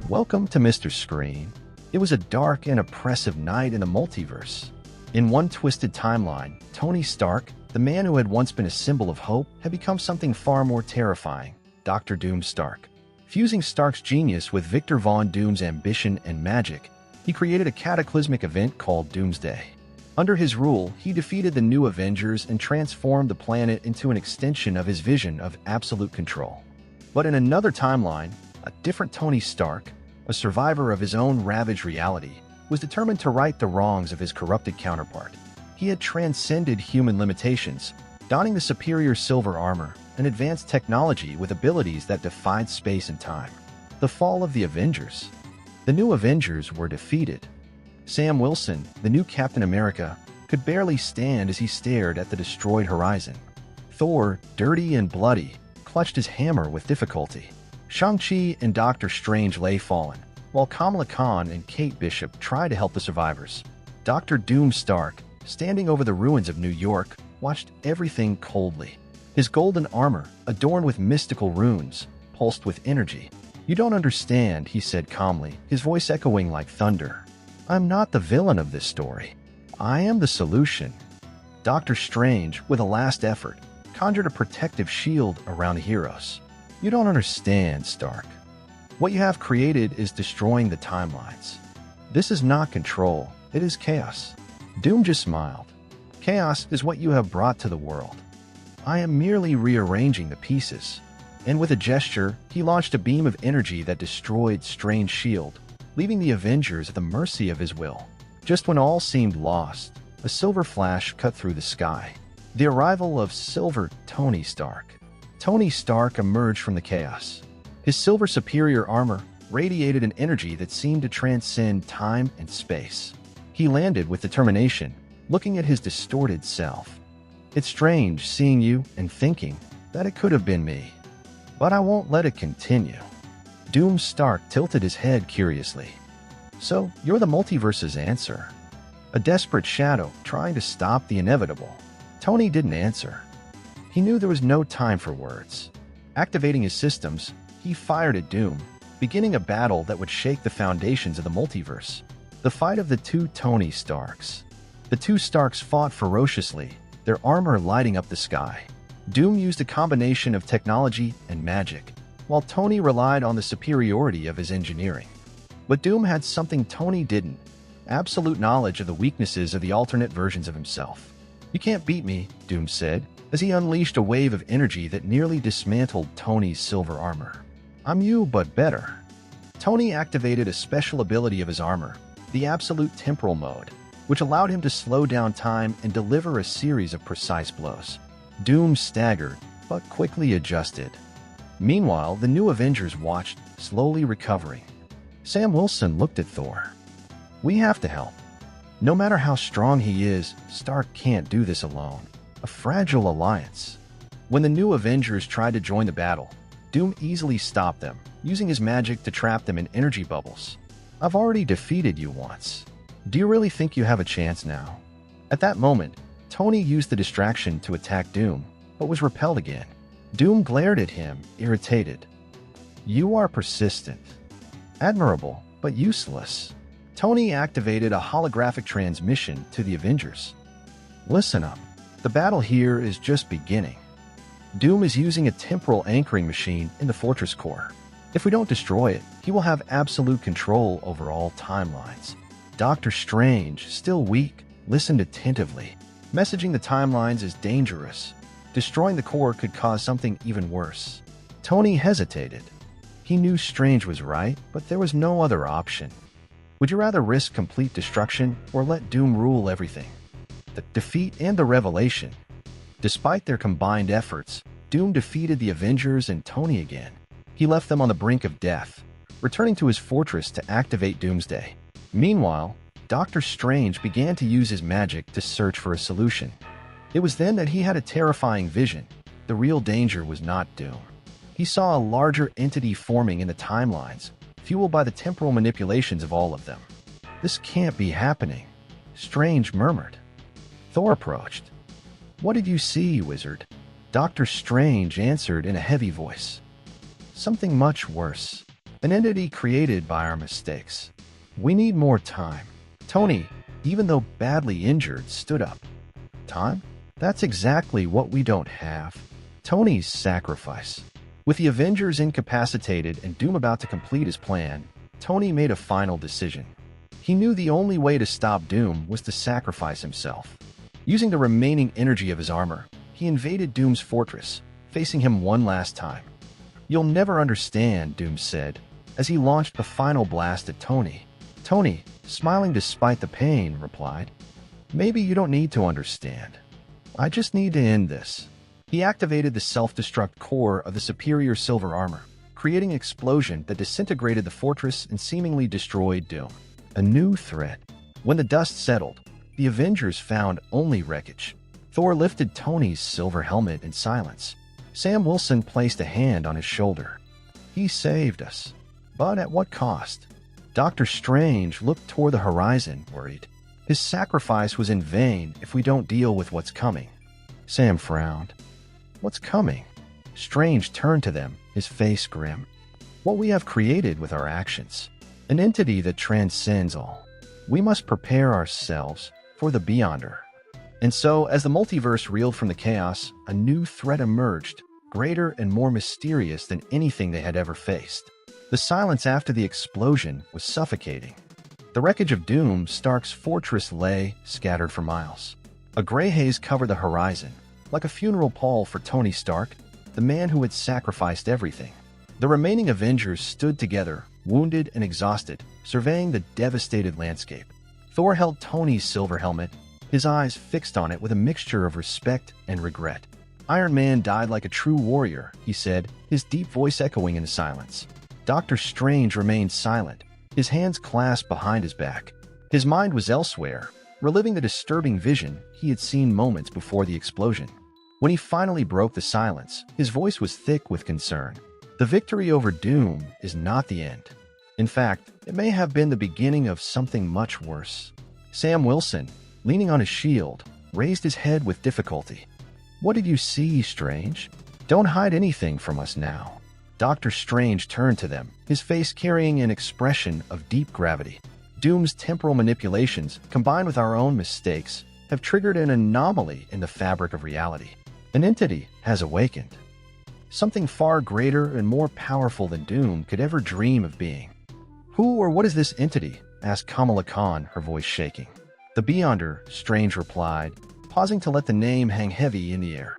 Welcome to Mr. Screen. It was a dark and oppressive night in the multiverse. In one twisted timeline, Tony Stark, the man who had once been a symbol of hope, had become something far more terrifying, Dr. Doom Stark. Fusing Stark's genius with Victor Von Doom's ambition and magic, he created a cataclysmic event called Doomsday. Under his rule, he defeated the new Avengers and transformed the planet into an extension of his vision of absolute control. But in another timeline, a different Tony Stark, a survivor of his own ravaged reality, was determined to right the wrongs of his corrupted counterpart. He had transcended human limitations, donning the superior silver armor and advanced technology with abilities that defied space and time. The fall of the Avengers. The new Avengers were defeated. Sam Wilson, the new Captain America, could barely stand as he stared at the destroyed horizon. Thor, dirty and bloody, clutched his hammer with difficulty. Shang-Chi and Doctor Strange lay fallen, while Kamala Khan and Kate Bishop tried to help the survivors. Dr. Doom Stark, standing over the ruins of New York, watched everything coldly. His golden armor, adorned with mystical runes, pulsed with energy. "You don't understand," he said calmly, his voice echoing like thunder. "I'm not the villain of this story. I am the solution." Doctor Strange, with a last effort, conjured a protective shield around the heroes. "You don't understand, Stark. What you have created is destroying the timelines. This is not control, it is chaos." Doom just smiled. "Chaos is what you have brought to the world. I am merely rearranging the pieces." And with a gesture, he launched a beam of energy that destroyed Strange's shield, leaving the Avengers at the mercy of his will. Just when all seemed lost, a silver flash cut through the sky. The arrival of Silver Tony Stark. Tony Stark emerged from the chaos. His silver superior armor radiated an energy that seemed to transcend time and space. He landed with determination, looking at his distorted self. "It's strange seeing you and thinking that it could have been me. But I won't let it continue." Doom Stark tilted his head curiously. "So, you're the multiverse's answer?" A desperate shadow trying to stop the inevitable. Tony didn't answer. He knew there was no time for words. Activating his systems, he fired at Doom, beginning a battle that would shake the foundations of the multiverse. The fight of the two Tony Starks. The two Starks fought ferociously, their armor lighting up the sky. Doom used a combination of technology and magic, while Tony relied on the superiority of his engineering. But Doom had something Tony didn't: absolute knowledge of the weaknesses of the alternate versions of himself. "You can't beat me," Doom said, as he unleashed a wave of energy that nearly dismantled Tony's silver armor. "I'm you, but better." Tony activated a special ability of his armor, the absolute temporal mode, which allowed him to slow down time and deliver a series of precise blows. Doom staggered, but quickly adjusted. Meanwhile, the new Avengers watched, slowly recovering. Sam Wilson looked at Thor. "We have to help. No matter how strong he is, Stark can't do this alone. A fragile alliance." When the new Avengers tried to join the battle, Doom easily stopped them, using his magic to trap them in energy bubbles. "I've already defeated you once. Do you really think you have a chance now?" At that moment, Tony used the distraction to attack Doom, but was repelled again. Doom glared at him, irritated. "You are persistent. Admirable, but useless." Tony activated a holographic transmission to the Avengers. "Listen up. The battle here is just beginning. Doom is using a temporal anchoring machine in the fortress core. If we don't destroy it, he will have absolute control over all timelines." Doctor Strange, still weak, listened attentively. Messaging the timelines is dangerous. Destroying the core could cause something even worse. Tony hesitated. He knew Strange was right, but there was no other option. Would you rather risk complete destruction or let Doom rule everything? The defeat and the revelation. Despite their combined efforts, Doom defeated the Avengers and Tony again. He left them on the brink of death, returning to his fortress to activate Doomsday. Meanwhile, Doctor Strange began to use his magic to search for a solution. It was then that he had a terrifying vision. The real danger was not Doom. He saw a larger entity forming in the timelines, fueled by the temporal manipulations of all of them. "This can't be happening," Strange murmured. Thor approached. "What did you see, wizard?" Doctor Strange answered in a heavy voice. "Something much worse." an entity created by our mistakes. We need more time. Tony, even though badly injured, stood up. Time? That's exactly what we don't have. Tony's sacrifice. With the Avengers incapacitated and Doom about to complete his plan, Tony made a final decision. He knew the only way to stop Doom was to sacrifice himself. Using the remaining energy of his armor, he invaded Doom's fortress, facing him one last time. "You'll never understand," Doom said, as he launched the final blast at Tony. Tony, smiling despite the pain, replied, "Maybe you don't need to understand. I just need to end this." He activated the self-destruct core of the superior silver armor, creating an explosion that disintegrated the fortress and seemingly destroyed Doom. A new threat. When the dust settled, the Avengers found only wreckage. Thor lifted Tony's silver helmet in silence. Sam Wilson placed a hand on his shoulder. "He saved us. But at what cost?" Doctor Strange looked toward the horizon, worried. His sacrifice was in vain if we don't deal with what's coming. Sam frowned. "What's coming?" Strange turned to them, his face grim. "What we have created with our actions. An entity that transcends all. We must prepare ourselves for the Beyonder." And so, as the multiverse reeled from the chaos, a new threat emerged, greater and more mysterious than anything they had ever faced. The silence after the explosion was suffocating. The wreckage of Doom, Stark's fortress, lay scattered for miles. A gray haze covered the horizon, like a funeral pall for Tony Stark, the man who had sacrificed everything. The remaining Avengers stood together, wounded and exhausted, surveying the devastated landscape. Thor held Tony's silver helmet, his eyes fixed on it with a mixture of respect and regret. "Iron Man died like a true warrior," he said, his deep voice echoing in the silence. Doctor Strange remained silent, his hands clasped behind his back. His mind was elsewhere, reliving the disturbing vision he had seen moments before the explosion. When he finally broke the silence, his voice was thick with concern. "The victory over Doom is not the end. In fact, it may have been the beginning of something much worse." Sam Wilson, leaning on his shield, raised his head with difficulty. "What did you see, Strange? Don't hide anything from us now." Doctor Strange turned to them, his face carrying an expression of deep gravity. "Doom's temporal manipulations, combined with our own mistakes, have triggered an anomaly in the fabric of reality. An entity has awakened. Something far greater and more powerful than Doom could ever dream of being." "Who or what is this entity?" asked Kamala Khan, her voice shaking. "The Beyonder," Strange replied, pausing to let the name hang heavy in the air.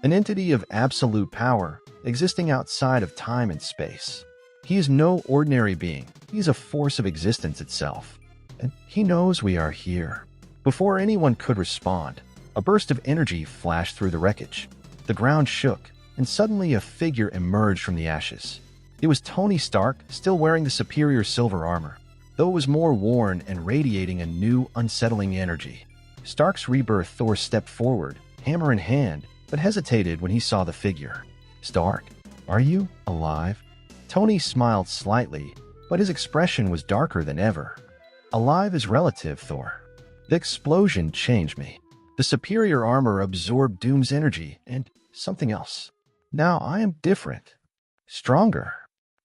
"An entity of absolute power, existing outside of time and space. He is no ordinary being. He is a force of existence itself. And he knows we are here." Before anyone could respond, a burst of energy flashed through the wreckage. The ground shook, and suddenly a figure emerged from the ashes. It was Tony Stark, still wearing the superior silver armor, though it was more worn and radiating a new, unsettling energy. Stark's rebirth. Thor stepped forward, hammer in hand, but hesitated when he saw the figure. "Stark, are you alive?" Tony smiled slightly, but his expression was darker than ever. "Alive is relative, Thor. The explosion changed me. The superior armor absorbed Doom's energy and something else. Now I am different. Stronger."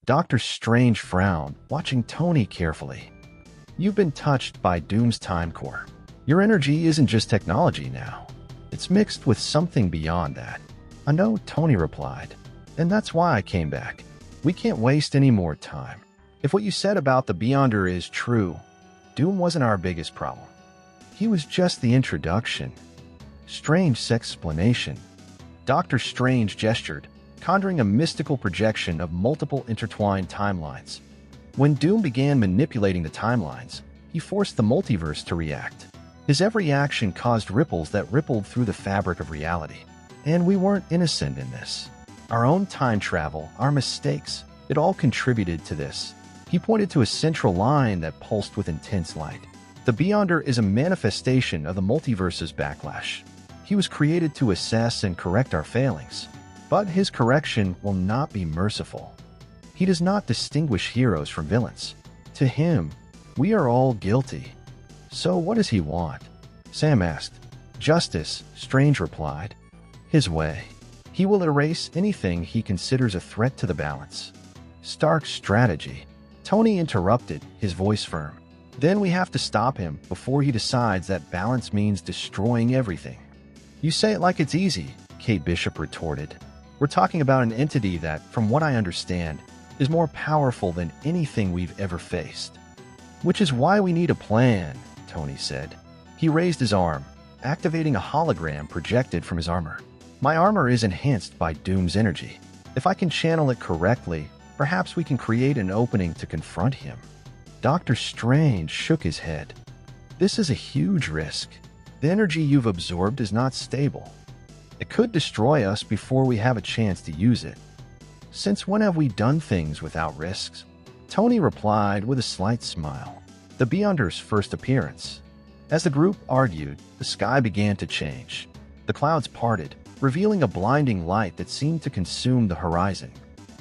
Doctor Strange frowned, watching Tony carefully. "You've been touched by Doom's time core. Your energy isn't just technology now. It's mixed with something beyond that." "I know," Tony replied, "and that's why I came back. We can't waste any more time. If what you said about the Beyonder is true, Doom wasn't our biggest problem. He was just the introduction." Strange's explanation. Doctor Strange gestured, conjuring a mystical projection of multiple intertwined timelines. When Doom began manipulating the timelines, he forced the multiverse to react. His every action caused ripples that rippled through the fabric of reality. And we weren't innocent in this. Our own time travel, our mistakes, it all contributed to this. He pointed to a central line that pulsed with intense light. The Beyonder is a manifestation of the multiverse's backlash. He was created to assess and correct our failings. But his correction will not be merciful. He does not distinguish heroes from villains. To him, we are all guilty. "So what does he want?" Sam asked. "Justice," Strange replied. "His way. He will erase anything he considers a threat to the balance." Stark's strategy. Tony interrupted, his voice firm. Then we have to stop him before he decides that balance means destroying everything. You say it like it's easy, Kate Bishop retorted. We're talking about an entity that, from what I understand, is more powerful than anything we've ever faced. Which is why we need a plan, Tony said. He raised his arm, activating a hologram projected from his armor. My armor is enhanced by Doom's energy. If I can channel it correctly, perhaps we can create an opening to confront him. Doctor Strange shook his head. This is a huge risk. The energy you've absorbed is not stable. It could destroy us before we have a chance to use it. Since when have we done things without risks? Tony replied with a slight smile. The Beyonders' first appearance. As the group argued, the sky began to change. The clouds parted, revealing a blinding light that seemed to consume the horizon.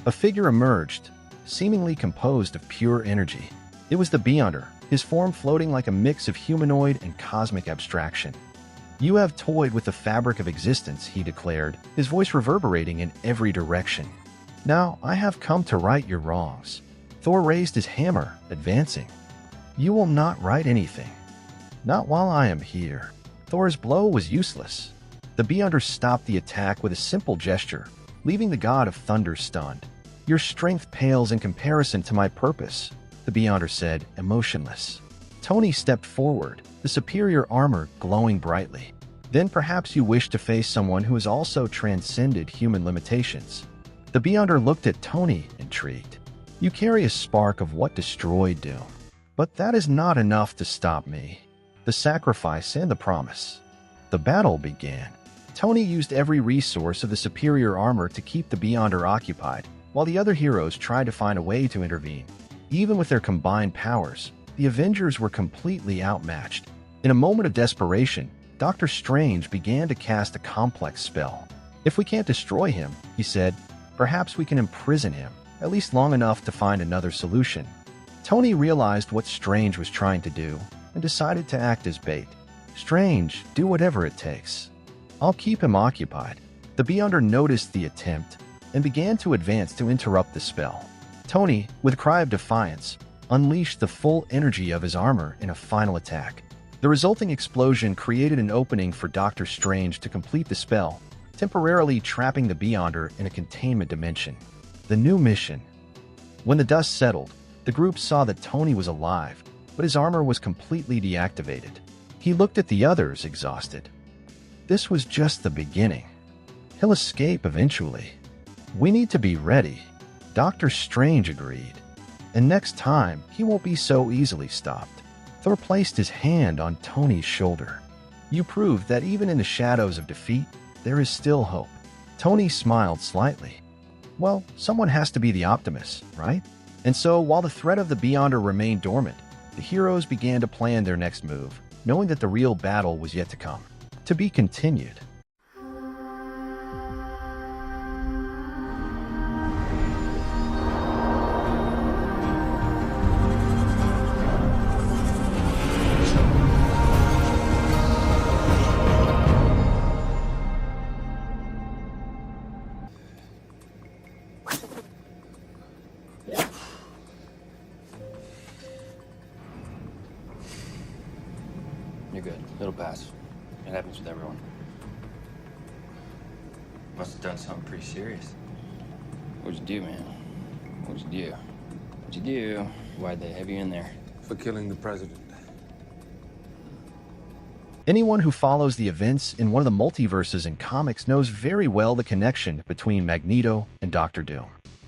A figure emerged, seemingly composed of pure energy. It was the Beyonder, his form floating like a mix of humanoid and cosmic abstraction. You have toyed with the fabric of existence, he declared, his voice reverberating in every direction. Now I have come to right your wrongs. Thor raised his hammer, advancing. You will not right anything. Not while I am here. Thor's blow was useless. The Beyonder stopped the attack with a simple gesture, leaving the god of thunder stunned. Your strength pales in comparison to my purpose, the Beyonder said, emotionless. Tony stepped forward, the superior armor glowing brightly. Then perhaps you wish to face someone who has also transcended human limitations. The Beyonder looked at Tony, intrigued. You carry a spark of what destroyed Doom. But that is not enough to stop me. The sacrifice and the promise. The battle began. Tony used every resource of the superior armor to keep the Beyonder occupied, while the other heroes tried to find a way to intervene. Even with their combined powers, the Avengers were completely outmatched. In a moment of desperation, Doctor Strange began to cast a complex spell. If we can't destroy him, he said, perhaps we can imprison him, at least long enough to find another solution. Tony realized what Strange was trying to do and decided to act as bait. Strange, do whatever it takes. I'll keep him occupied. The Beyonder noticed the attempt and began to advance to interrupt the spell. Tony, with a cry of defiance, unleashed the full energy of his armor in a final attack. The resulting explosion created an opening for Doctor Strange to complete the spell, temporarily trapping the Beyonder in a containment dimension. The new mission. When the dust settled, the group saw that Tony was alive, but his armor was completely deactivated. He looked at the others, exhausted. This was just the beginning. He'll escape eventually. We need to be ready. Doctor Strange agreed. And next time, he won't be so easily stopped. Thor placed his hand on Tony's shoulder. You proved that even in the shadows of defeat, there is still hope. Tony smiled slightly. Well, someone has to be the optimist, right? And so, while the threat of the Beyonder remained dormant, the heroes began to plan their next move, knowing that the real battle was yet to come. To be continued. You're good. It'll pass. It happens with everyone. Must have done something pretty serious. What'd you do, man? What'd you do? What'd you do? Why'd they have you in there? For killing the president. Anyone who follows the events in one of the multiverses in comics knows very well the connection between Magneto and Doctor Doom.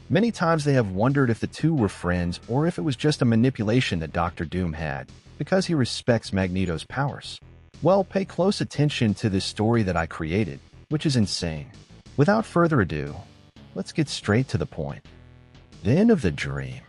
Many times they have wondered if the two were friends or if it was just a manipulation that Doctor Doom had, because he respects Magneto's powers. Well, pay close attention to this story that I created, which is insane. Without further ado, let's get straight to the point. The end of the dream.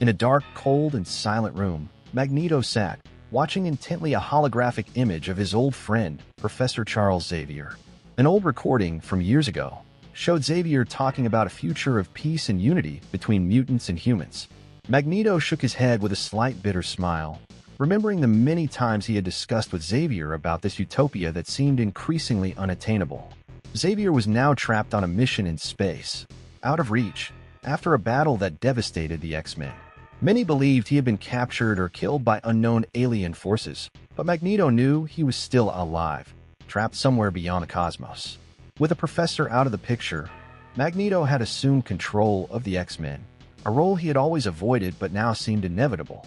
In a dark, cold, and silent room, Magneto sat, watching intently a holographic image of his old friend, Professor Charles Xavier. An old recording from years ago showed Xavier talking about a future of peace and unity between mutants and humans. Magneto shook his head with a slight bitter smile, remembering the many times he had discussed with Xavier about this utopia that seemed increasingly unattainable. Xavier was now trapped on a mission in space, out of reach, after a battle that devastated the X-Men. Many believed he had been captured or killed by unknown alien forces, but Magneto knew he was still alive, trapped somewhere beyond the cosmos. With the Professor out of the picture, Magneto had assumed control of the X-Men, a role he had always avoided but now seemed inevitable.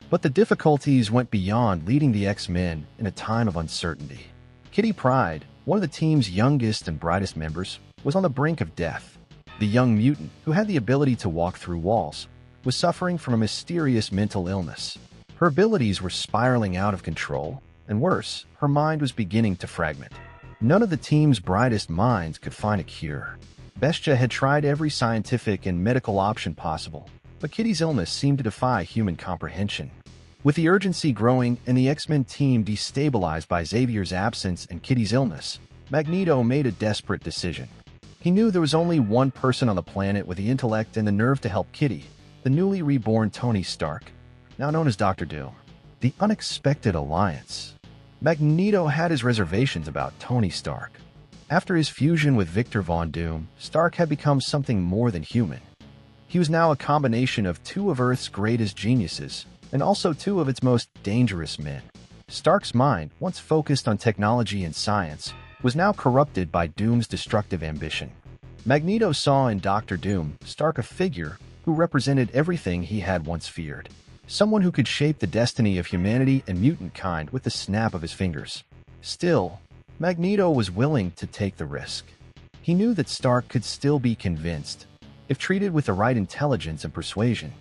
But the difficulties went beyond leading the X-Men in a time of uncertainty. Kitty Pryde, one of the team's youngest and brightest members, was on the brink of death. The young mutant, who had the ability to walk through walls, was suffering from a mysterious mental illness. Her abilities were spiraling out of control, and worse, her mind was beginning to fragment. None of the team's brightest minds could find a cure. Bestia had tried every scientific and medical option possible, but Kitty's illness seemed to defy human comprehension. With the urgency growing and the X-Men team destabilized by Xavier's absence and Kitty's illness, Magneto made a desperate decision. He knew there was only one person on the planet with the intellect and the nerve to help Kitty, the newly reborn Tony Stark, now known as Dr. Doom. The unexpected alliance. Magneto had his reservations about Tony Stark. After his fusion with Victor Von Doom, Stark had become something more than human. He was now a combination of two of Earth's greatest geniuses, and also two of its most dangerous men. Stark's mind, once focused on technology and science, was now corrupted by Doom's destructive ambition. Magneto saw in Dr. Doom Stark a figure who represented everything he had once feared. Someone who could shape the destiny of humanity and mutant kind with the snap of his fingers. Still, Magneto was willing to take the risk. He knew that Stark could still be convinced, if treated with the right intelligence and persuasion.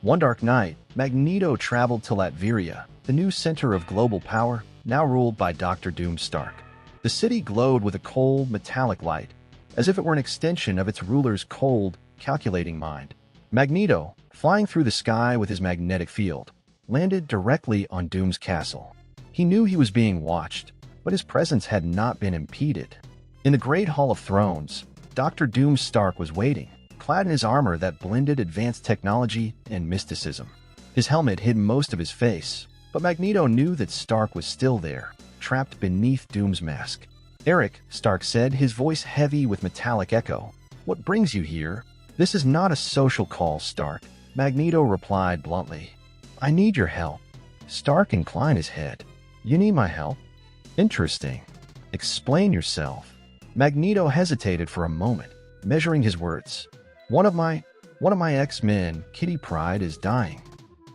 One dark night, Magneto traveled to Latveria, the new center of global power, now ruled by Dr. Doom Stark. The city glowed with a cold, metallic light, as if it were an extension of its ruler's cold, calculating mind. Magneto, flying through the sky with his magnetic field, landed directly on Doom's castle. He knew he was being watched, but his presence had not been impeded. In the Great Hall of Thrones, Dr. Doom Stark was waiting, clad in his armor that blended advanced technology and mysticism. His helmet hid most of his face, but Magneto knew that Stark was still there, trapped beneath Doom's mask. "Eric," Stark said, his voice heavy with metallic echo. "What brings you here?" "This is not a social call, Stark," Magneto replied bluntly. "I need your help." Stark inclined his head. "You need my help? Interesting. Explain yourself." Magneto hesitated for a moment, measuring his words. One of my X-Men, Kitty Pryde, is dying.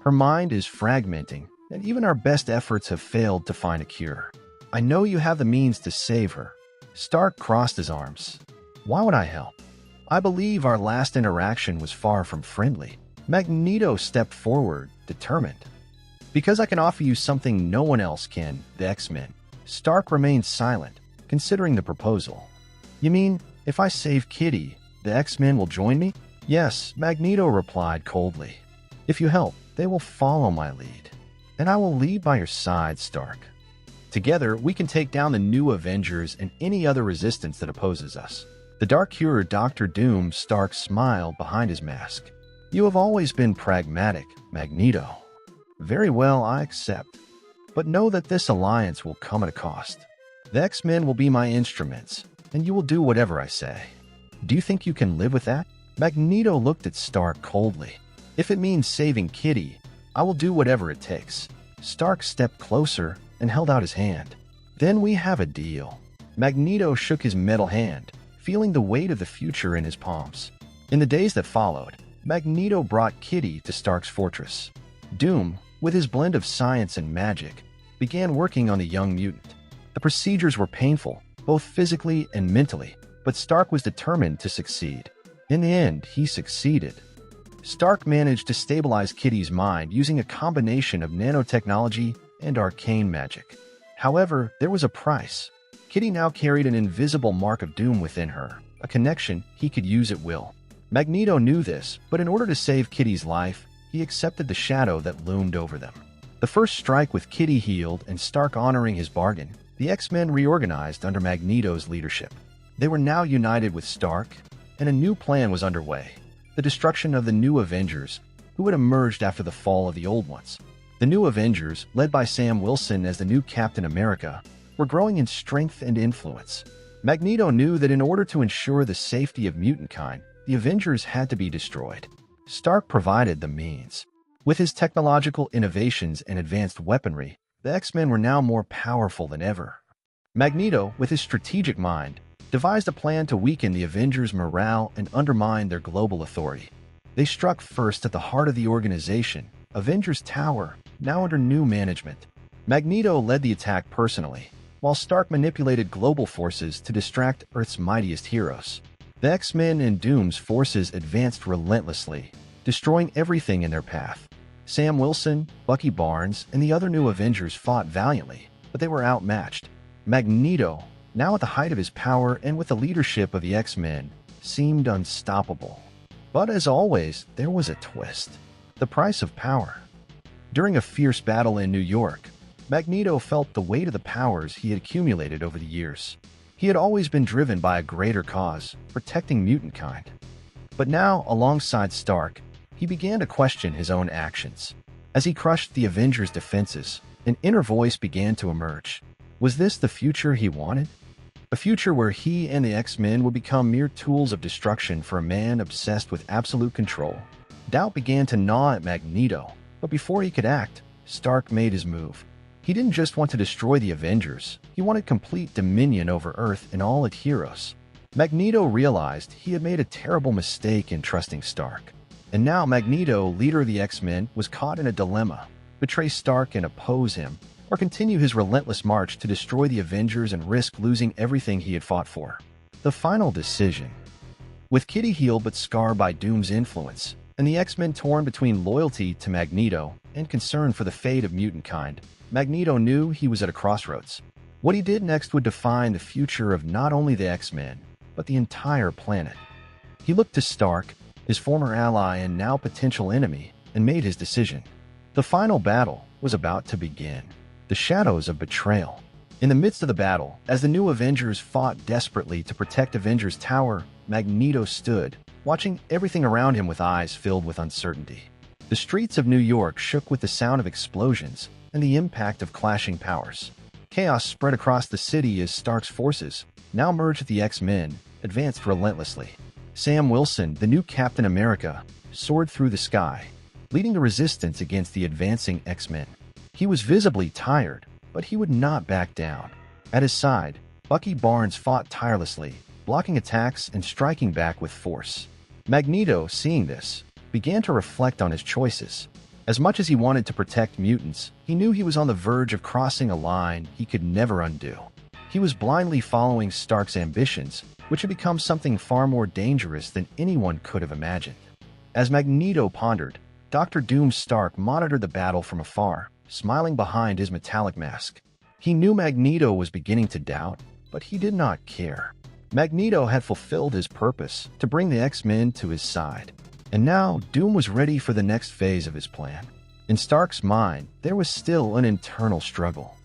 Her mind is fragmenting, and even our best efforts have failed to find a cure. I know you have the means to save her." Stark crossed his arms. "Why would I help? I believe our last interaction was far from friendly." Magneto stepped forward, determined. "Because I can offer you something no one else can, the X-Men." Stark remained silent, considering the proposal. "You mean, if I save Kitty, the X-Men will join me?" "Yes," Magneto replied coldly. "If you help, they will follow my lead. And I will lead by your side, Stark. Together, we can take down the new Avengers and any other resistance that opposes us." The dark-hued Dr. Doom Stark smiled behind his mask. "You have always been pragmatic, Magneto." "Very well, I accept. But know that this alliance will come at a cost. The X-Men will be my instruments, and you will do whatever I say. Do you think you can live with that?" Magneto looked at Stark coldly. "If it means saving Kitty, I will do whatever it takes." Stark stepped closer and held out his hand. "Then we have a deal." Magneto shook his metal hand, feeling the weight of the future in his palms. In the days that followed, Magneto brought Kitty to Stark's fortress. Doom, with his blend of science and magic, began working on the young mutant. The procedures were painful, both physically and mentally, but Stark was determined to succeed. In the end, he succeeded. Stark managed to stabilize Kitty's mind using a combination of nanotechnology and arcane magic. However, there was a price. Kitty now carried an invisible mark of doom within her, a connection he could use at will. Magneto knew this, but in order to save Kitty's life, he accepted the shadow that loomed over them. The first strike with Kitty healed and Stark honoring his bargain, the X-Men reorganized under Magneto's leadership. They were now united with Stark, and a new plan was underway: the destruction of the new Avengers, who had emerged after the fall of the old ones. The new Avengers, led by Sam Wilson as the new Captain America, were growing in strength and influence. Magneto knew that in order to ensure the safety of mutant kind, the Avengers had to be destroyed. Stark provided the means. With his technological innovations and advanced weaponry, the X-Men were now more powerful than ever. Magneto, with his strategic mind, devised a plan to weaken the Avengers' morale and undermine their global authority. They struck first at the heart of the organization, Avengers Tower, now under new management. Magneto led the attack personally, while Stark manipulated global forces to distract Earth's mightiest heroes. The X-Men and Doom's forces advanced relentlessly, destroying everything in their path. Sam Wilson, Bucky Barnes, and the other new Avengers fought valiantly, but they were outmatched. Magneto, now at the height of his power and with the leadership of the X-Men, seemed unstoppable. But as always, there was a twist. The price of power. During a fierce battle in New York, Magneto felt the weight of the powers he had accumulated over the years. He had always been driven by a greater cause, protecting mutant kind. But now, alongside Stark, he began to question his own actions. As he crushed the Avengers' defenses, an inner voice began to emerge. Was this the future he wanted? A future where he and the X-Men would become mere tools of destruction for a man obsessed with absolute control. Doubt began to gnaw at Magneto, but before he could act, Stark made his move. He didn't just want to destroy the Avengers, he wanted complete dominion over Earth and all its heroes. Magneto realized he had made a terrible mistake in trusting Stark. And now Magneto, leader of the X-Men, was caught in a dilemma: betray Stark and oppose him, or continue his relentless march to destroy the Avengers and risk losing everything he had fought for. The final decision. With Kitty healed but scarred by Doom's influence, and the X-Men torn between loyalty to Magneto and concern for the fate of mutant kind, Magneto knew he was at a crossroads. What he did next would define the future of not only the X-Men, but the entire planet. He looked to Stark, his former ally and now potential enemy, and made his decision. The final battle was about to begin. The shadows of betrayal. In the midst of the battle, as the new Avengers fought desperately to protect Avengers Tower, Magneto stood, watching everything around him with eyes filled with uncertainty. The streets of New York shook with the sound of explosions and the impact of clashing powers. Chaos spread across the city as Stark's forces, now merged with the X-Men, advanced relentlessly. Sam Wilson, the new Captain America, soared through the sky, leading the resistance against the advancing X-Men. He was visibly tired, but he would not back down. At his side, Bucky Barnes fought tirelessly, blocking attacks and striking back with force. Magneto, seeing this, began to reflect on his choices. As much as he wanted to protect mutants, he knew he was on the verge of crossing a line he could never undo. He was blindly following Stark's ambitions, which had become something far more dangerous than anyone could have imagined. As Magneto pondered, Dr. Doom Stark monitored the battle from afar, smiling behind his metallic mask. He knew Magneto was beginning to doubt, but he did not care. Magneto had fulfilled his purpose to bring the X-Men to his side, and now Doom was ready for the next phase of his plan. In Stark's mind, there was still an internal struggle.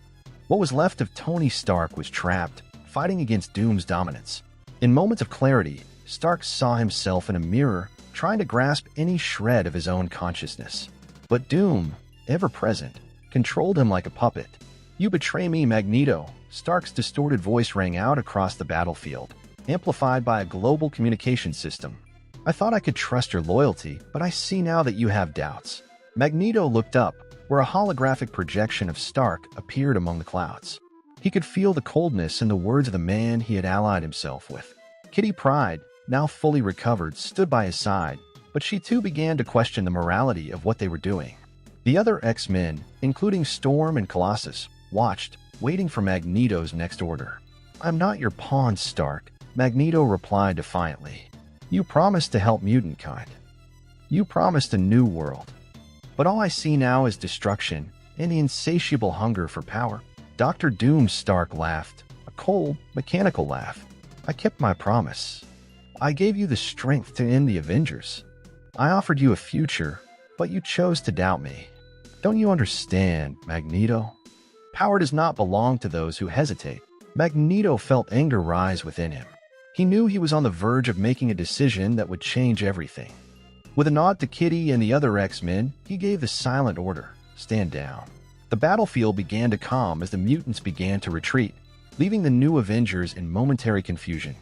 What was left of Tony Stark was trapped, fighting against Doom's dominance. In moments of clarity, Stark saw himself in a mirror, trying to grasp any shred of his own consciousness. But Doom, ever present, controlled him like a puppet. "You betray me, Magneto," Stark's distorted voice rang out across the battlefield, amplified by a global communication system. "I thought I could trust your loyalty, but I see now that you have doubts." Magneto looked up, where a holographic projection of Stark appeared among the clouds. He could feel the coldness in the words of the man he had allied himself with. Kitty Pryde, now fully recovered, stood by his side, but she too began to question the morality of what they were doing. The other X-Men, including Storm and Colossus, watched, waiting for Magneto's next order. "I'm not your pawn, Stark," Magneto replied defiantly. "You promised to help mutant kind. You promised a new world. But all I see now is destruction and the insatiable hunger for power." Dr. Doom Stark laughed, a cold, mechanical laugh. "I kept my promise. I gave you the strength to end the Avengers. I offered you a future, but you chose to doubt me. Don't you understand, Magneto? Power does not belong to those who hesitate." Magneto felt anger rise within him. He knew he was on the verge of making a decision that would change everything. With a nod to Kitty and the other X-Men, he gave the silent order, "Stand down." The battlefield began to calm as the mutants began to retreat, leaving the new Avengers in momentary confusion.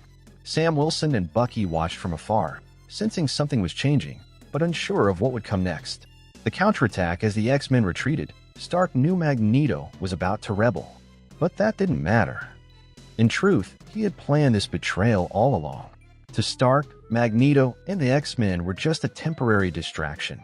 Sam Wilson and Bucky watched from afar, sensing something was changing, but unsure of what would come next. The counterattack as the X-Men retreated, Stark knew Magneto was about to rebel. But that didn't matter. In truth, he had planned this betrayal all along. To Stark, Magneto and the X-Men were just a temporary distraction.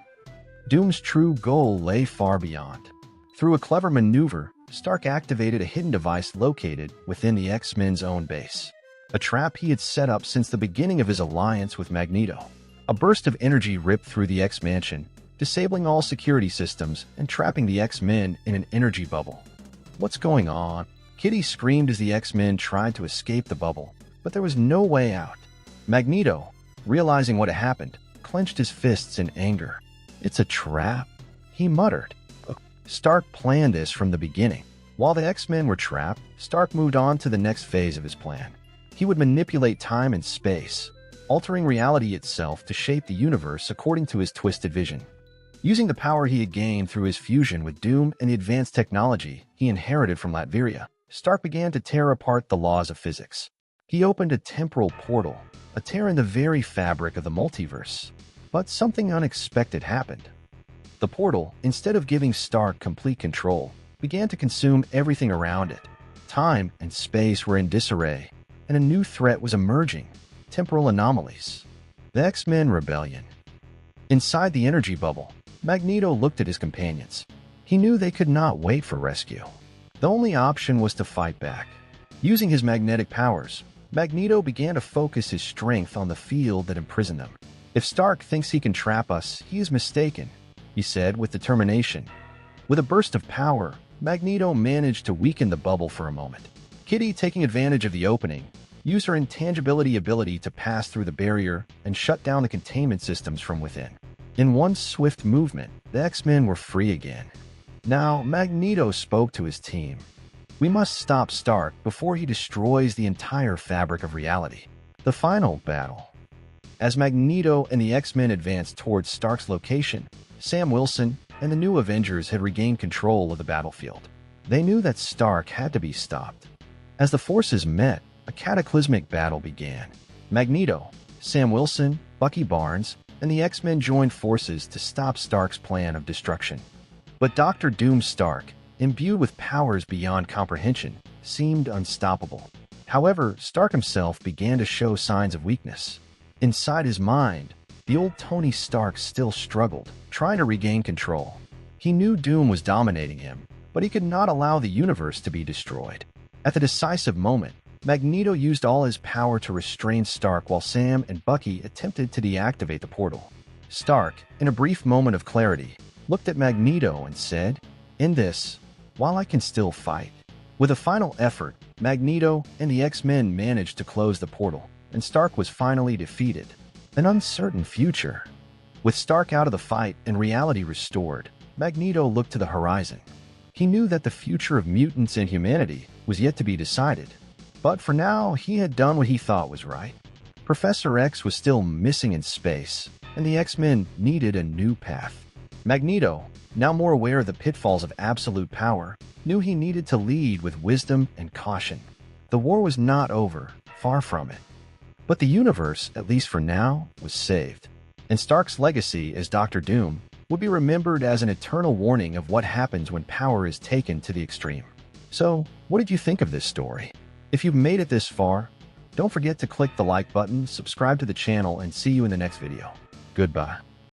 Doom's true goal lay far beyond. Through a clever maneuver, Stark activated a hidden device located within the X-Men's own base. A trap he had set up since the beginning of his alliance with Magneto. A burst of energy ripped through the X-Mansion, disabling all security systems and trapping the X-Men in an energy bubble. What's going on? Kitty screamed as the X-Men tried to escape the bubble, but there was no way out. Magneto, realizing what had happened, clenched his fists in anger. "It's a trap," he muttered. Stark planned this from the beginning. While the X-Men were trapped, Stark moved on to the next phase of his plan. He would manipulate time and space, altering reality itself to shape the universe according to his twisted vision. Using the power he had gained through his fusion with Doom and the advanced technology he inherited from Latveria, Stark began to tear apart the laws of physics. He opened a temporal portal, a tear in the very fabric of the multiverse. But something unexpected happened. The portal, instead of giving Stark complete control, began to consume everything around it. Time and space were in disarray, and a new threat was emerging: temporal anomalies. The X-Men Rebellion. Inside the energy bubble, Magneto looked at his companions. He knew they could not wait for rescue. The only option was to fight back. Using his magnetic powers, Magneto began to focus his strength on the field that imprisoned them. "If Stark thinks he can trap us, he is mistaken," he said with determination. With a burst of power, Magneto managed to weaken the bubble for a moment. Kitty, taking advantage of the opening, used her intangibility ability to pass through the barrier and shut down the containment systems from within. In one swift movement, the X-Men were free again. Now, Magneto spoke to his team. "We must stop Stark before he destroys the entire fabric of reality." The final battle. As Magneto and the X-Men advanced towards Stark's location, Sam Wilson and the new Avengers had regained control of the battlefield. They knew that Stark had to be stopped. As the forces met, a cataclysmic battle began. Magneto, Sam Wilson, Bucky Barnes, and the X-Men joined forces to stop Stark's plan of destruction. But Dr. Doom Stark, imbued with powers beyond comprehension, seemed unstoppable. However, Stark himself began to show signs of weakness. Inside his mind, the old Tony Stark still struggled, trying to regain control. He knew Doom was dominating him, but he could not allow the universe to be destroyed. At the decisive moment, Magneto used all his power to restrain Stark while Sam and Bucky attempted to deactivate the portal. Stark, in a brief moment of clarity, looked at Magneto and said, "In this, while I can still fight." With a final effort, Magneto and the X-Men managed to close the portal, and Stark was finally defeated. An uncertain future. With Stark out of the fight and reality restored, Magneto looked to the horizon. He knew that the future of mutants and humanity was yet to be decided. But for now, he had done what he thought was right. Professor X was still missing in space, and the X-Men needed a new path. Magneto, now more aware of the pitfalls of absolute power, knew he needed to lead with wisdom and caution. The war was not over, far from it. But the universe, at least for now, was saved. And Stark's legacy as Dr. Doom would be remembered as an eternal warning of what happens when power is taken to the extreme. So, what did you think of this story? If you've made it this far, don't forget to click the like button, subscribe to the channel, and see you in the next video. Goodbye.